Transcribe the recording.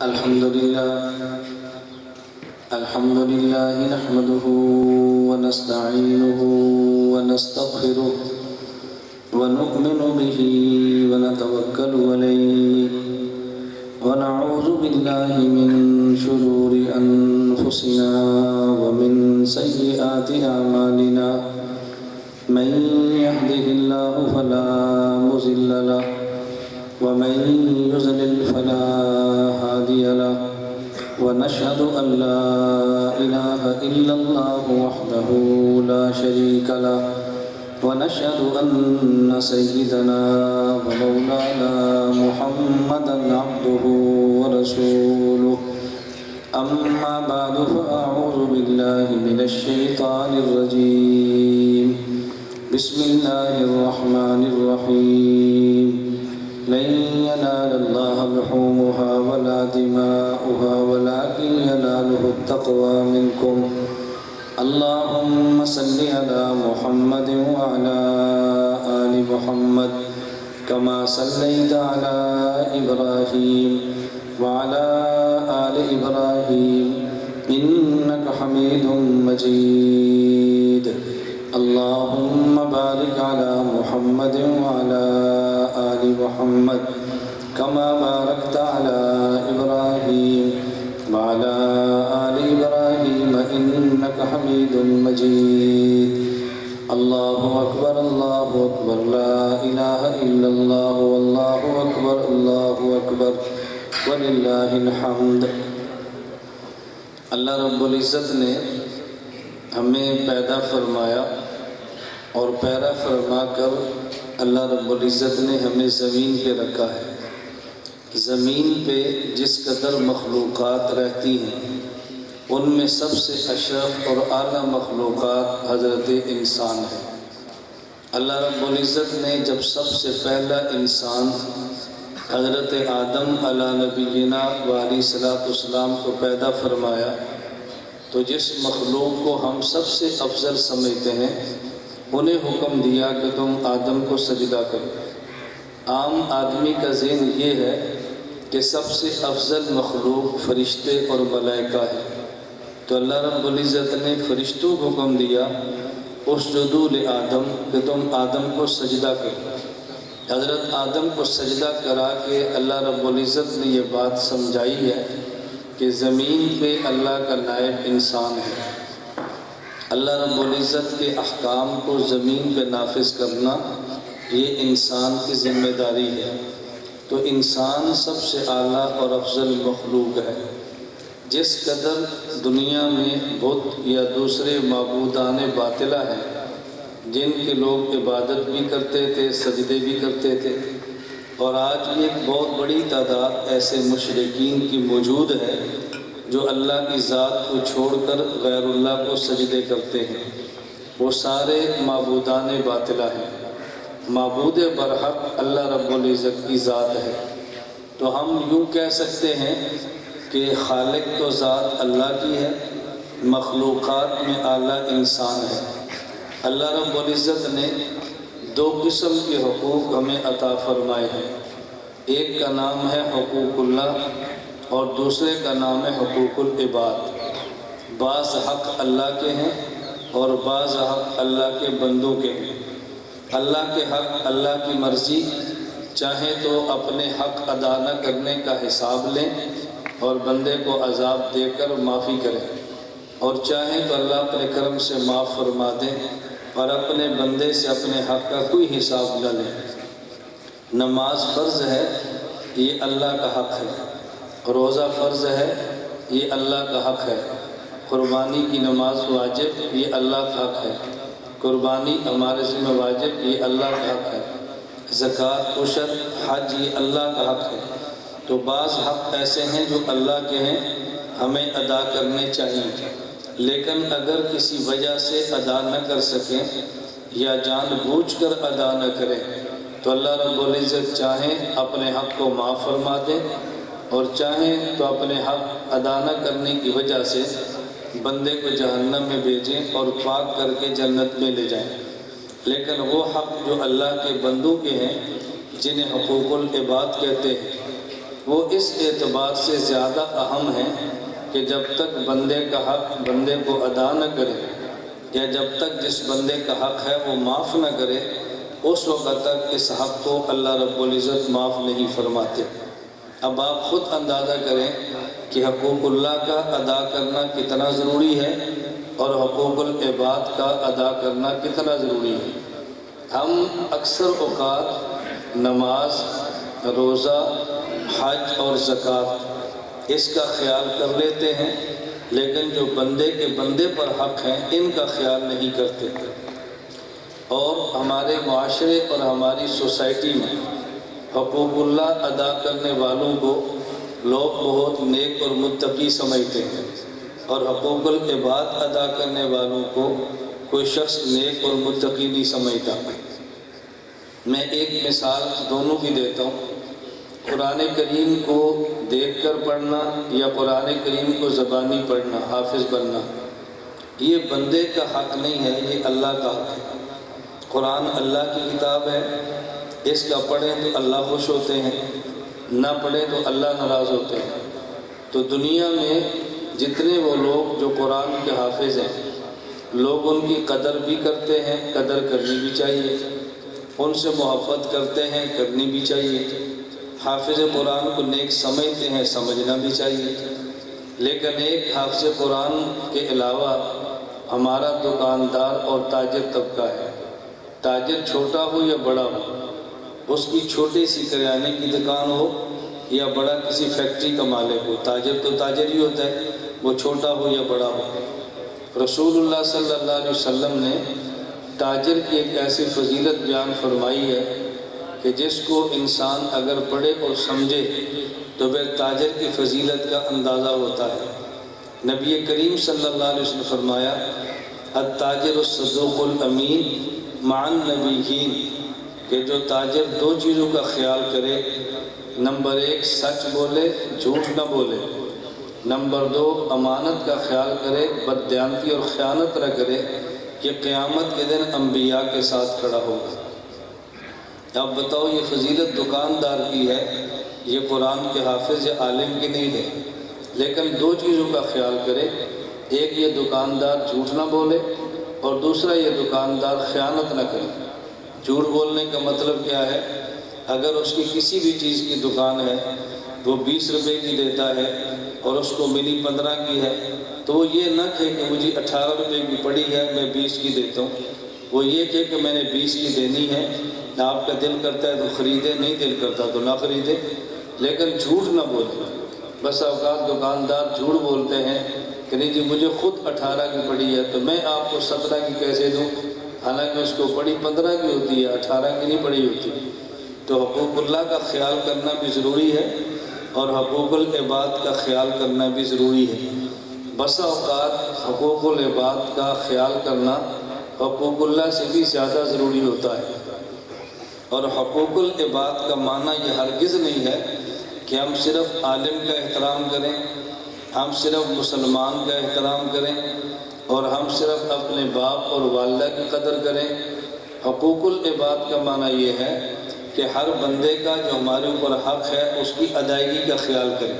الحمد لله نحمده ونستعينه ونستغفره ونؤمن به ونتوكل عليه ونعوذ بالله من شرور أنفسنا ومن سيئات أعمالنا من يهده الله فلا مضل له ومن يضلل فلا هادي له ونشهد أن لا إله إلا الله وحده لا شريك له ونشهد أن سيدنا ومولانا محمدا عبده ورسوله أما بعد فأعوذ بالله من الشيطان الرجيم بسم الله الرحمن الرحيم لن ينال الله لحومها ولا دماؤها ولكن يناله التقوى منكم اللهم صل على محمد وعلى آل محمد كما صليت على إبراهيم وعلى آل إبراهيم إنك حميد مجيد اللهم بارك على محمد وعلى آل محمد كما باركت على إبراهيم وعلى آل إبراهيم إنك حميد مجيد الله أكبر لا إله إلا الله والله أكبر وللہ الحمد۔ اللہ رب العزت نے ہمیں پیدا فرمایا اور پیدا فرما کر اللہ رب العزت نے ہمیں زمین پہ رکھا ہے۔ زمین پہ جس قدر مخلوقات رہتی ہیں ان میں سب سے اشرف اور اعلیٰ مخلوقات حضرت انسان ہے۔ اللہ رب العزت نے جب سب سے پہلا انسان حضرت آدم علیہ نبینا وعلیہ السلام کو پیدا فرمایا تو جس مخلوق کو ہم سب سے افضل سمجھتے ہیں انہیں حکم دیا کہ تم آدم کو سجدہ کرو۔ عام آدمی کا ذہن یہ ہے کہ سب سے افضل مخلوق فرشتے اور ملائکہ ہے، تو اللہ رب العزت نے فرشتوں کو حکم دیا اسجدوا لآدم کہ تم آدم کو سجدہ کرو۔ حضرت آدم کو سجدہ کرا کے اللہ رب العزت نے یہ بات سمجھائی ہے کہ زمین پہ اللہ کا نائب انسان ہے۔ اللہ رب العزت کے احکام کو زمین پہ نافذ کرنا یہ انسان کی ذمہ داری ہے، تو انسان سب سے اعلیٰ اور افضل مخلوق ہے۔ جس قدر دنیا میں بت یا دوسرے معبودان باطلہ ہیں جن کے لوگ عبادت بھی کرتے تھے، سجدے بھی کرتے تھے، اور آج بھی ایک بہت بڑی تعداد ایسے مشرکین کی موجود ہے جو اللہ کی ذات کو چھوڑ کر غیر اللہ کو سجدے کرتے ہیں، وہ سارے معبودان باطلہ ہیں۔ معبود برحق اللہ رب العزت کی ذات ہے، تو ہم یوں کہہ سکتے ہیں کہ خالق تو ذات اللہ کی ہے، مخلوقات میں اعلیٰ انسان ہے۔ اللہ رب العزت نے دو قسم کے حقوق ہمیں عطا فرمائے ہیں، ایک کا نام ہے حقوق اللہ اور دوسرے کا نام ہے حقوق العباد۔ بعض حق اللہ کے ہیں اور بعض حق اللہ کے بندوں کے ہیں۔ اللہ کے حق اللہ کی مرضی، چاہیں تو اپنے حق ادا نہ کرنے کا حساب لیں اور بندے کو عذاب دے کر معافی کریں، اور چاہیں تو اللہ اپنے کرم سے معاف فرما دیں اور اپنے بندے سے اپنے حق کا کوئی حساب نہ لیں۔ نماز فرض ہے، یہ اللہ کا حق ہے، روزہ فرض ہے، یہ اللہ کا حق ہے، قربانی کی نماز واجب، یہ اللہ کا حق ہے، قربانی ہمارے ذمہ واجب، یہ اللہ کا حق ہے، زکوٰۃ، عشر، حج، یہ اللہ کا حق ہے۔ تو بعض حق ایسے ہیں جو اللہ کے ہیں، ہمیں ادا کرنے چاہیے، لیکن اگر کسی وجہ سے ادا نہ کر سکیں یا جان بوجھ کر ادا نہ کریں تو اللہ رب العزت چاہیں اپنے حق کو معاف فرما دیں اور چاہیں تو اپنے حق ادا نہ کرنے کی وجہ سے بندے کو جہنم میں بھیجیں اور پاک کر کے جنت میں لے جائیں۔ لیکن وہ حق جو اللہ کے بندوں کے ہیں، جنہیں حقوق العباد کہتے ہیں، وہ اس اعتبار سے زیادہ اہم ہیں کہ جب تک بندے کا حق بندے کو ادا نہ کرے یا جب تک جس بندے کا حق ہے وہ معاف نہ کرے اس وقت تک اس حق کو اللہ رب العزت معاف نہیں فرماتے۔ اب آپ خود اندازہ کریں کہ حقوق اللہ کا ادا کرنا کتنا ضروری ہے اور حقوق العباد کا ادا کرنا کتنا ضروری ہے۔ ہم اکثر اوقات نماز، روزہ، حج اور زکوٰۃ اس کا خیال کر لیتے ہیں، لیکن جو بندے کے بندے پر حق ہیں ان کا خیال نہیں کرتے۔ اور ہمارے معاشرے اور ہماری سوسائٹی میں حقوق اللہ ادا کرنے والوں کو لوگ بہت نیک اور متقی سمجھتے ہیں، اور حقوق العباد ادا کرنے والوں کو کوئی شخص نیک اور متقی نہیں سمجھتا۔ میں ایک مثال دونوں کی دیتا ہوں۔ قرآن کریم کو دیکھ کر پڑھنا یا قرآن کریم کو زبانی پڑھنا، حافظ بننا، یہ بندے کا حق نہیں ہے، یہ اللہ کا حق ہے۔ قرآن اللہ کی کتاب ہے، اس کا پڑھیں تو اللہ خوش ہوتے ہیں، نہ پڑھیں تو اللہ ناراض ہوتے ہیں۔ تو دنیا میں جتنے وہ لوگ جو قرآن کے حافظ ہیں، لوگ ان کی قدر بھی کرتے ہیں، قدر کرنی بھی چاہیے، ان سے محبت کرتے ہیں، کرنی بھی چاہیے، حافظ قرآن کو نیک سمجھتے ہیں، سمجھنا بھی چاہیے۔ لیکن ایک حافظ قرآن کے علاوہ ہمارا دکاندار اور تاجر طبقہ ہے۔ تاجر چھوٹا ہو یا بڑا ہو، اس کی چھوٹی سی کریانے کی دکان ہو یا بڑا کسی فیکٹری کا مالک ہو، تاجر تو تاجر ہی ہوتا ہے، وہ چھوٹا ہو یا بڑا ہو۔ رسول اللہ صلی اللہ علیہ وسلم نے تاجر کی ایک ایسی فضیلت بیان فرمائی ہے کہ جس کو انسان اگر پڑھے اور سمجھے تو پھر تاجر کی فضیلت کا اندازہ ہوتا ہے۔ نبی کریم صلی اللہ علیہ وسلم نے فرمایا التاجر الصدوق الامین مع النبیین، کہ جو تاجر دو چیزوں کا خیال کرے، نمبر ایک سچ بولے، جھوٹ نہ بولے، نمبر دو امانت کا خیال کرے، بددیانتی اور خیانت نہ کرے، یہ قیامت کے دن انبیاء کے ساتھ کھڑا ہوگا۔ اب بتاؤ یہ فضیلت دکاندار کی ہے، یہ قرآن کے حافظ یا عالم کی نہیں ہے۔ لیکن دو چیزوں کا خیال کرے، ایک یہ دکاندار جھوٹ نہ بولے اور دوسرا یہ دکاندار خیانت نہ کرے۔ جھوٹ بولنے کا مطلب کیا ہے؟ اگر اس کی کسی بھی چیز کی دکان ہے، وہ 20 روپے کی دیتا ہے اور اس کو ملی 15 کی ہے، تو وہ یہ نہ کہے کہ مجھے 18 روپے کی پڑی ہے میں 20 کی دیتا ہوں، وہ یہ کہے کہ میں نے 20 کی دینی ہے، آپ کا دل کرتا ہے تو خریدے، نہیں دل کرتا تو نہ خریدے، لیکن جھوٹ نہ بولے۔ بس اوقات دکاندار جھوٹ بولتے ہیں کہ نہیں جی مجھے خود 18 کی پڑی ہے تو میں آپ کو 17 کی کیسے دوں، حالانکہ اس کو پڑی 15 کی ہوتی ہے، 18 کی نہیں پڑی ہوتی۔ تو حقوق اللہ کا خیال کرنا بھی ضروری ہے اور حقوق العباد کا خیال کرنا بھی ضروری ہے۔ بسا اوقات حقوق العباد کا خیال کرنا حقوق اللہ سے بھی زیادہ ضروری ہوتا ہے، اور حقوق العباد کا معنی یہ ہرگز نہیں ہے کہ ہم صرف عالم کا احترام کریں، ہم صرف مسلمان کا احترام کریں اور ہم صرف اپنے باپ اور والدہ کی قدر کریں۔ حقوق العباد کا معنی یہ ہے کہ ہر بندے کا جو ہمارے اوپر حق ہے اس کی ادائیگی کا خیال کریں۔